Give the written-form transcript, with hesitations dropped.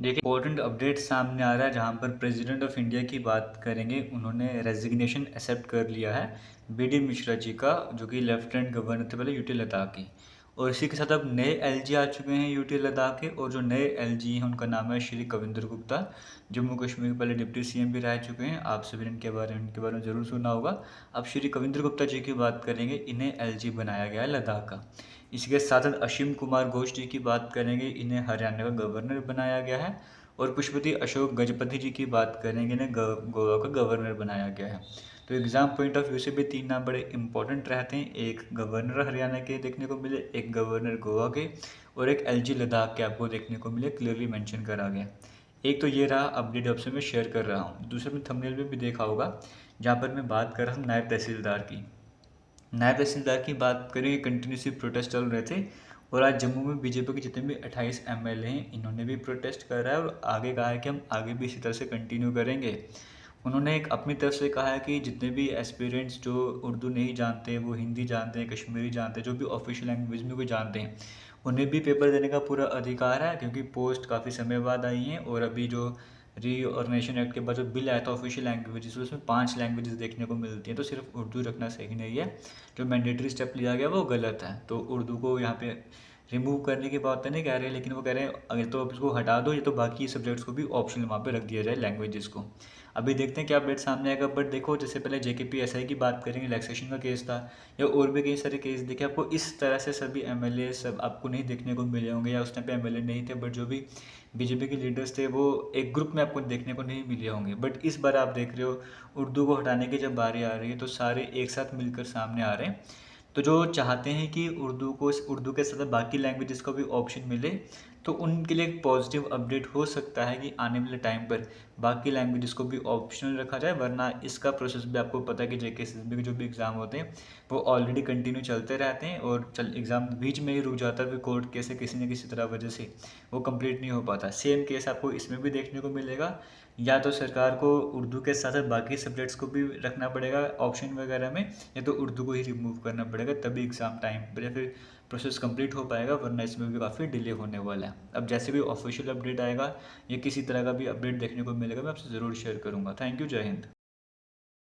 देखिए, important update सामने आ रहा है जहाँ पर प्रेसिडेंट ऑफ इंडिया की बात करेंगे। उन्होंने रेजिग्नेशन एक्सेप्ट कर लिया है बीडी मिश्रा जी का, जो कि लेफ्टिनेंट गवर्नर थे पहले यूटी लद्दाख की। और इसी के साथ अब नए एलजी आ चुके हैं यूटी लद्दाख के, और जो नए एलजी हैं उनका नाम है श्री कविंद्र गुप्ता। जम्मू कश्मीर के पहले डिप्टी सीएम भी रह चुके हैं। आप सभी ने इनके बारे में ज़रूर सुना होगा। अब श्री कविंद्र गुप्ता जी की बात करेंगे, इन्हें एलजी बनाया गया है लद्दाख का। इसके साथ साथ असीम कुमार घोष जी की बात करेंगे, इन्हें हरियाणा का गवर्नर बनाया गया है। और पुष्पति अशोक गजपति जी की बात करेंगे, इन्हें गोवा का गवर्नर बनाया गया है। तो एग्ज़ाम पॉइंट ऑफ व्यू से भी तीन नाम बड़े इंपॉर्टेंट रहते हैं। एक गवर्नर हरियाणा के देखने को मिले, एक गवर्नर गोवा के, और एक एलजी लद्दाख के आपको देखने को मिले, क्लियरली मेंशन करा गया। एक तो ये रहा अपडेट आपसे मैं शेयर कर रहा हूँ। दूसरा में थंबनेल में भी देखा होगा, जहाँ पर मैं बात कर रहा हूँ नायब तहसीलदार की। नायब तहसीलदार की बात करें, कंटिन्यूसली प्रोटेस्ट चल रहे थे। और आज जम्मू में बीजेपी के जितने भी 28 एमएलए हैं, इन्होंने भी प्रोटेस्ट करा है और आगे कहा है कि हम आगे भी इसी तरह से कंटिन्यू करेंगे। उन्होंने एक अपनी तरफ से कहा है कि जितने भी एस्पिरेंट्स जो उर्दू नहीं जानते, वो हिंदी जानते हैं, कश्मीरी जानते हैं, जो भी ऑफिशियल लैंग्वेज में कोई जानते हैं, उन्हें भी पेपर देने का पूरा अधिकार है। क्योंकि पोस्ट काफ़ी समय बाद आई हैं, और अभी जो रीऑर्गेनाइजेशन एक्ट के बाद जो बिल आया था ऑफिशियल लैंग्वेजेस, उसमें 5 लैंग्वेजेस देखने को मिलती हैं। तो सिर्फ उर्दू रखना सही नहीं है। जो मैंडेटरी स्टेप लिया गया वो गलत है। तो उर्दू को यहाँ पे रिमूव करने की बात तो नहीं कह रहे, लेकिन वो कह रहे हैं अगर तो अब इसको हटा दो, या तो बाकी सब्जेक्ट्स को भी ऑप्शनल वहाँ पे रख दिया जाए लैंग्वेजेस को। अभी देखते हैं क्या अपडेट सामने आएगा। बट देखो, जैसे पहले जेकेपीएसआई की बात करेंगे, रिलैक्सेशन का केस था, या और भी कई सारे केस देखे आपको। इस तरह से सभी एमएलए सब आपको नहीं देखने को मिले होंगे, या उस टाइम पे एमएलए नहीं थे, बट जो भी बीजेपी के लीडर्स थे वो एक ग्रुप में आपको देखने को नहीं मिले होंगे। बट इस बार आप देख रहे हो, उर्दू को हटाने की जब बारी आ रही है, तो सारे एक साथ मिलकर सामने आ रहे हैं। तो जो चाहते हैं कि उर्दू के साथ बाकी लैंग्वेजेस का भी ऑप्शन मिले, तो उनके लिए एक पॉजिटिव अपडेट हो सकता है कि आने वाले टाइम पर बाकी लैंग्वेजेस को भी ऑप्शनल रखा जाए। वरना इसका प्रोसेस भी आपको पता है कि जेकेएसएसबी के जो भी एग्ज़ाम होते हैं वो ऑलरेडी कंटिन्यू चलते रहते हैं, और एग्ज़ाम बीच में ही रुक जाता है, फिर कोर्ट केस से किसी न किसी तरह वजह से वो कंप्लीट नहीं हो पाता। सेम केस आपको इसमें भी देखने को मिलेगा। या तो सरकार को उर्दू के साथ साथ बाकी सब्जेक्ट्स को भी रखना पड़ेगा ऑप्शन वगैरह में, या तो उर्दू को ही रिमूव करना पड़ेगा, तभी एग्ज़ाम टाइम पर या फिर प्रोसेस कंप्लीट हो पाएगा। वरना इसमें भी काफ़ी डिले होने वाला है। अब जैसे भी ऑफिशियल अपडेट आएगा या किसी तरह का भी अपडेट देखने को मिलेगा, मैं आपसे ज़रूर शेयर करूँगा। थैंक यू, जय हिंद।